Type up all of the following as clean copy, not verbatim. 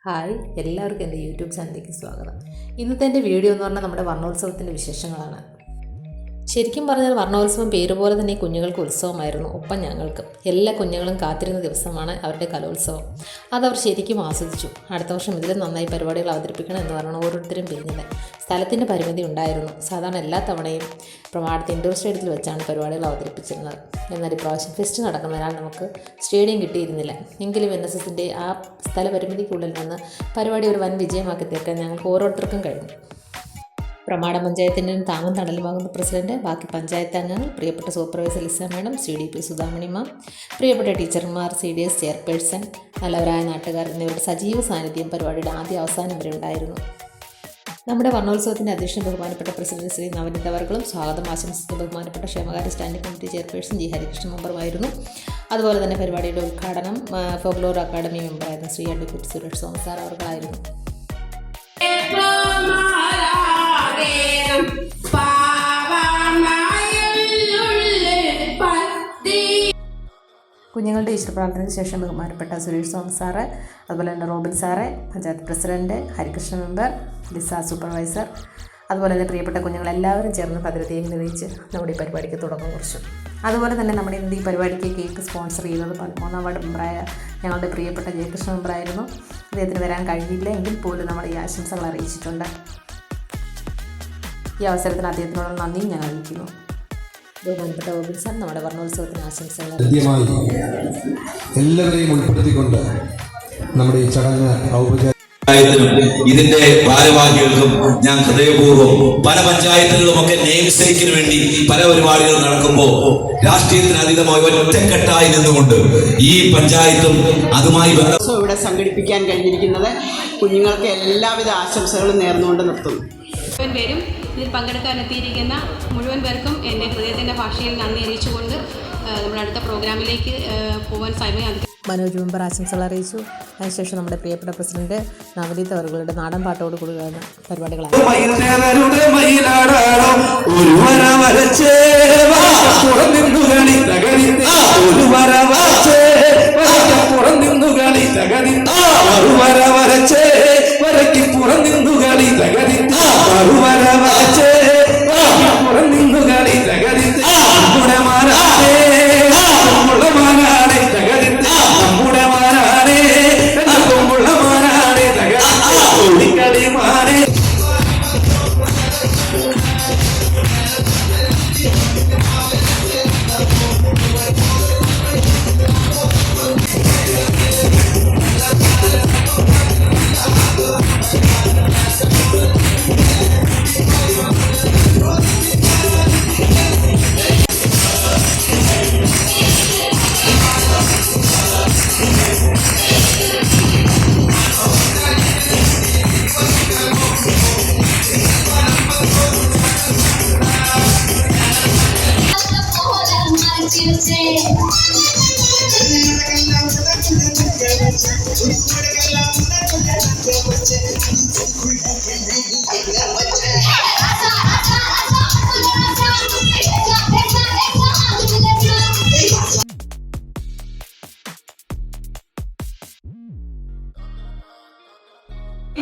Hi, എല്ലാവർക്കും എൻ്റെ YouTube ചാനലിലേക്ക് സ്വാഗതം. ഇന്നത്തെ എൻ്റെ വീഡിയോ എന്ന് പറഞ്ഞാൽ നമ്മുടെ വർണ്ണോത്സവത്തിൻ്റെ വിശേഷങ്ങളാണ്. ശരിക്കും പറഞ്ഞാൽ വർണ്ണോത്സവം പേരുപോലെ തന്നെ കുഞ്ഞുങ്ങൾക്ക് ഉത്സവമായിരുന്നു. ഒപ്പം ഞങ്ങൾക്കും എല്ലാ കുഞ്ഞുങ്ങളും കാത്തിരുന്ന ദിവസമാണ് അവരുടെ കലോത്സവം. അതവർ ശരിക്കും ആസ്വദിച്ചു. അടുത്ത വർഷം ഇതിലും നന്നായി പരിപാടികൾ അവതരിപ്പിക്കണം എന്ന് പറഞ്ഞാൽ ഓരോരുത്തരും പിരിഞ്ഞില്ല. സ്ഥലത്തിൻ്റെ പരിമിതി ഉണ്ടായിരുന്നു. സാധാരണ എല്ലാ തവണയും പ്രമാടത്തെ ഇൻഡോർ സ്റ്റേഡിയത്തിൽ വെച്ചാണ് പരിപാടികൾ അവതരിപ്പിച്ചിരുന്നത്. എന്നാൽ ഇപ്രാവശ്യം ഫെസ്റ്റ് നടക്കുന്നതിനാൽ നമുക്ക് സ്റ്റേഡിയം കിട്ടിയിരുന്നില്ല. എങ്കിലും NSSൻ്റെ ആ സ്ഥലപരിമിതിക്കുള്ളിൽ നിന്ന് പരിപാടി ഒരു വൻ വിജയമാക്കി തീർക്കാൻ ഞങ്ങൾക്ക് ഓരോരുത്തർക്കും കഴിഞ്ഞു. പ്രമാട പഞ്ചായത്തിൻ്റെ താങ്ങും തണലുമാകുന്ന പ്രസിഡന്റ്, ബാക്കി പഞ്ചായത്ത് അംഗങ്ങൾ, പ്രിയപ്പെട്ട supervisor Lisa madam, CDP Sudhamani ma'am, പ്രിയപ്പെട്ട ടീച്ചർമാർ, CDS ചെയർപേഴ്സൺ, നല്ലവരായ നാട്ടുകാർ എന്നിവരുടെ സജീവ സാന്നിധ്യം പരിപാടിയുടെ ആദ്യ അവസാനം വരെ ഉണ്ടായിരുന്നു. നമ്മുടെ വർണ്ണോത്സവത്തിൻ്റെ അധ്യക്ഷൻ ബഹുമാനപ്പെട്ട പ്രസിഡന്റ് ശ്രീ നവനിത അവർകളും സ്വാഗതം ആശംസിച്ച ബഹുമാനപ്പെട്ട ക്ഷേമകാര്യ standing committee chairperson G Harikrishnan മെമ്പറുമായിരുന്നു. അതുപോലെ തന്നെ പരിപാടിയുടെ ഉദ്ഘാടനം ഫോക്ലോർ അക്കാദമി മെമ്പറായിരുന്ന ശ്രീ അഡ്വക്കേറ്റ് സുരേഷ് സോമൻ സാർ അവർകളായിരുന്നു. കുഞ്ഞുങ്ങളുടെ ഈശ്വരപ്രാർത്ഥനയ്ക്ക് ശേഷം ബഹുമാനപ്പെട്ട സുരേഷ് സോമൻ സാറ്, അതുപോലെ തന്നെ Robin sir, panchayat president, Harikrishnan member, Lisa supervisor, അതുപോലെ തന്നെ പ്രിയപ്പെട്ട കുഞ്ഞുങ്ങളെല്ലാവരും ചേർന്ന് ഭദ്രതയും നിർവഹിച്ച് നമ്മുടെ ഈ പരിപാടിക്ക് തുടക്കം കുറിച്ചു. അതുപോലെ തന്നെ നമ്മുടെ ഇന്ന് ഈ പരിപാടിക്ക് കേക്ക് സ്പോൺസർ ചെയ്തത് 13ാം വാർഡ് മെമ്പറായ ഞങ്ങളുടെ പ്രിയപ്പെട്ട ജയകൃഷ്ണൻ മെമ്പറായിരുന്നു. അദ്ദേഹത്തിന് വരാൻ കഴിഞ്ഞില്ല എങ്കിൽ പോലും നമ്മൾ ഈ ആശംസകൾ അറിയിച്ചിട്ടുണ്ട്. ഈ അവസരത്തിന് അദ്ദേഹത്തിനോട് നന്ദിയും ഞാൻ അറിയിക്കുന്നു. ബഹുമാനപ്പെട്ട റോബിൻ സാർ നമ്മുടെ വർണ്ണോത്സവത്തിന് ആശംസകൾ എല്ലാവരെയും ഉൾപ്പെടുത്തിക്കൊണ്ട് നമ്മുടെ ഈ ചടങ്ങ് ഔപചാരിക ഇതിന്റെ ഭാരവാഹികൾക്കും ഞാൻ ഹൃദയപൂർവ്വം പല പഞ്ചായത്തുകളുമൊക്കെ നെയിംസേക്കിന് വേണ്ടി പല പരിപാടികൾ നടക്കുമ്പോൾ രാഷ്ട്രീയത്തിന് അതീതമായി ഒറ്റക്കെട്ടായി നിന്നുകൊണ്ട് ഈ പഞ്ചായത്തും അതുമായി ഇവിടെ സംഘടിപ്പിക്കാൻ കഴിഞ്ഞിരിക്കുന്നത് കുഞ്ഞുങ്ങൾക്ക് എല്ലാവിധ ആശംസകളും നേർന്നുകൊണ്ട് നിർത്തുന്നു. പേരും ഇതിൽ പങ്കെടുക്കാനെത്തിയിരിക്കുന്ന മുഴുവൻ പേർക്കും എൻ്റെ ഹൃദയത്തിൻ്റെ ഭാഷയിൽ നന്ദി അറിയിച്ചുകൊണ്ട് നമ്മുടെ അടുത്ത പ്രോഗ്രാമിലേക്ക് പോകാൻ സമയം മനോജ് മെമ്പർ ആശംസകൾ അറിയിച്ചു. അതിനുശേഷം നമ്മുടെ പ്രിയപ്പെട്ട പ്രസിഡന്റ് നവനീത് അവരുടെ നാടൻ പാട്ടോട് കൊടുക്കുന്ന പരിപാടികളാണ്.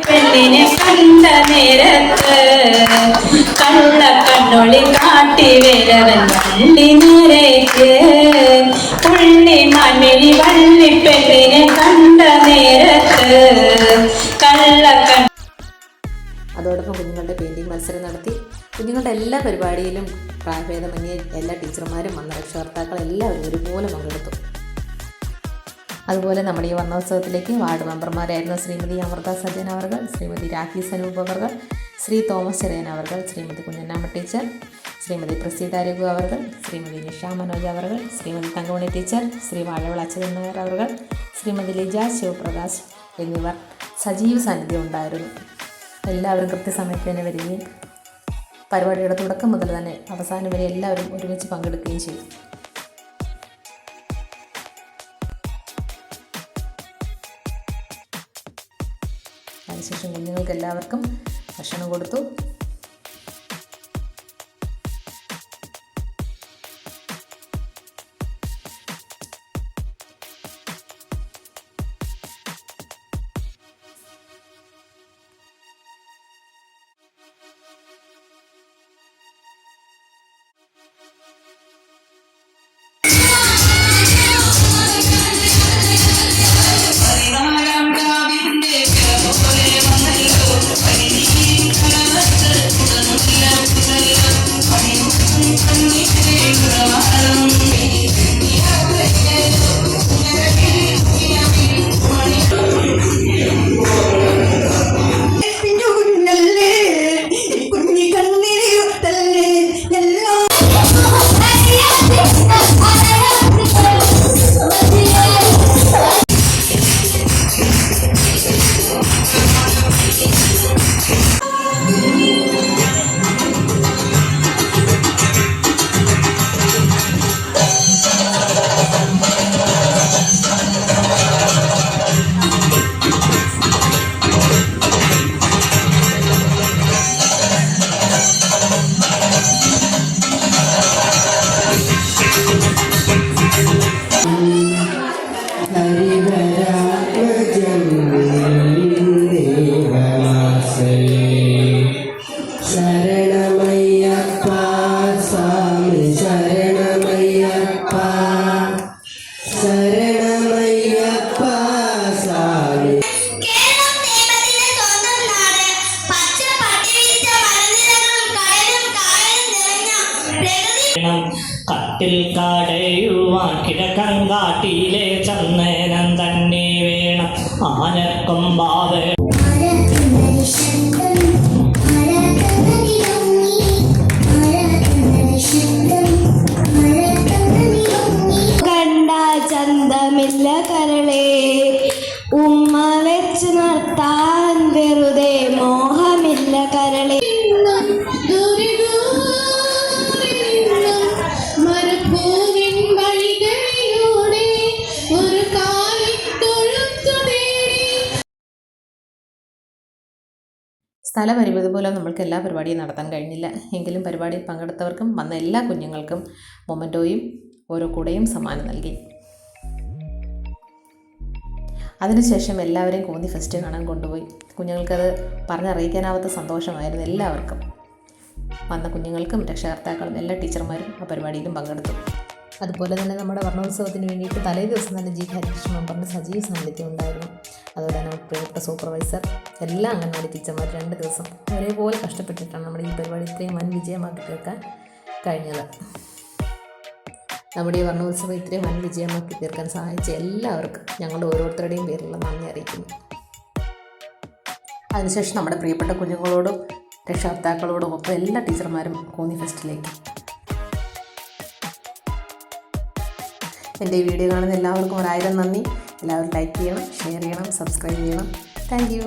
പെണ്ണിനെ കണ്ട നേരത്ത് കള്ള കണ്ണൊളി കാട്ടി വരവൻ വള്ളി നേരേക്ക് പുള്ളി മണ്ണിനി വള്ളി പെണ്ണിനെ കണ്ട നേരത്ത് കള്ള കണ്ണ. അതോടൊപ്പം കുഞ്ഞുങ്ങളുടെ പെയിൻറ്റിംഗ് മത്സരം നടത്തി. കുഞ്ഞുങ്ങളുടെ എല്ലാ പരിപാടിയിലും പ്രായഭേദമന്യേ എല്ലാ ടീച്ചർമാരും വന്ന രക്ഷകർത്താക്കൾ എല്ലാവരും ഒരുപോലെ പങ്കെടുത്തു. അതുപോലെ നമ്മുടെ ഈ വർണ്ണോത്സവത്തിലേക്ക് വാർഡ് മെമ്പർമാരായിരുന്ന ശ്രീമതി അമൃത സജൻ അവർ, ശ്രീമതി രാഖി സനൂപ് അവർ, ശ്രീ തോമസ് ചെറിയൻ അവർ, ശ്രീമതി കുഞ്ഞന്നാമ്മ ടീച്ചർ, ശ്രീമതി പ്രസീത രഘു അവർ, ശ്രീമതി നിഷ മനോജ് അവർ, ശ്രീമതി തങ്കമണി ടീച്ചർ, ശ്രീ വാഴവള അച്യുതൻ നായർ അവർ, ശ്രീമതി ലിജ ശിവപ്രകാശ് എന്നിവർ സജീവ സാന്നിധ്യം ഉണ്ടായിരുന്നു. എല്ലാവരും കൃത്യസമയത്ത് തന്നെ വരികയും പരിപാടിയുടെ തുടക്കം മുതൽ തന്നെ അവസാനം വരെ എല്ലാവരും ഒരുമിച്ച് പങ്കെടുക്കുകയും ചെയ്തു. അതിനുശേഷം കുഞ്ഞുങ്ങൾക്ക് എല്ലാവർക്കും ഭക്ഷണം കൊടുത്തു. നാട്ടിൽ കടയുവാൻ കിഴക്കങ്കാട്ടിയിലെ ചന്ദനം തന്നെ വേണം ആനക്കൊമ്പാവ് കണ്ട ചന്തമില്ല കരളെ ഉമ്മ വെച്ച് നിർത്താൻ വെറുതെ മോഹമില്ല കരളെ മരപ്പൂവിൻ വഴികളിലൂടെ ഒരു കാലിത്തൊഴുത്തു നേടി. സ്ഥലപരിമിതി മൂലം നമ്മൾക്ക് എല്ലാ പരിപാടിയും നടത്താൻ കഴിഞ്ഞില്ല. എങ്കിലും പരിപാടിയിൽ പങ്കെടുത്തവർക്കും വന്ന എല്ലാ കുഞ്ഞുങ്ങൾക്കും മൊമൻറ്റോയും ഓരോ കുടയും സമ്മാനം നൽകി. അതിനുശേഷം എല്ലാവരെയും കോന്നി ഫെസ്റ്റ് കാണാൻ കൊണ്ടുപോയി. കുഞ്ഞുങ്ങൾക്കത് പറഞ്ഞറിയിക്കാനാവാത്ത സന്തോഷമായിരുന്നു എല്ലാവർക്കും. വന്ന കുഞ്ഞുങ്ങൾക്കും രക്ഷകർത്താക്കളും എല്ലാ ടീച്ചർമാരും ആ പരിപാടിയിലും പങ്കെടുത്തു. അതുപോലെ തന്നെ നമ്മുടെ വർണ്ണോത്സവത്തിന് വേണ്ടിയിട്ട് തലേ ദിവസം തന്നെ ജി ഹരികൃഷ്ണ മെമ്പറിൻ്റെ സജീവ സാന്നിധ്യം ഉണ്ടായിരുന്നു. അതുപോലെ തന്നെ പ്രിയപ്പെട്ട സൂപ്പർവൈസർ, എല്ലാ അംഗൻവാടി ടീച്ചർമാർ 2 ദിവസം ഒരേപോലെ കഷ്ടപ്പെട്ടിട്ടാണ് നമ്മുടെ ഈ പരിപാടി ഇത്രയും വൻ വിജയമാക്കി തീർക്കാൻ കഴിഞ്ഞത്. നമ്മുടെ ഈ വർണ്ണോത്സവം ഇത്രയും വൻ വിജയമാക്കി തീർക്കാൻ സഹായിച്ച എല്ലാവർക്കും ഞങ്ങളുടെ ഓരോരുത്തരുടെയും പേരിലുള്ള നന്ദി അറിയിക്കുന്നു. അതിനുശേഷം നമ്മുടെ പ്രിയപ്പെട്ട കുഞ്ഞുങ്ങളോടും രക്ഷകർത്താക്കളോടും ഒപ്പം എല്ലാ ടീച്ചർമാരും കോന്നി ഫെസ്റ്റിലേക്ക്. എൻ്റെ ഈ വീഡിയോ കാണുന്ന എല്ലാവർക്കും 1000 നന്ദി. എല്ലാവരും ലൈക്ക് ചെയ്യണം, ഷെയർ ചെയ്യണം, സബ്സ്ക്രൈബ് ചെയ്യണം. Thank you.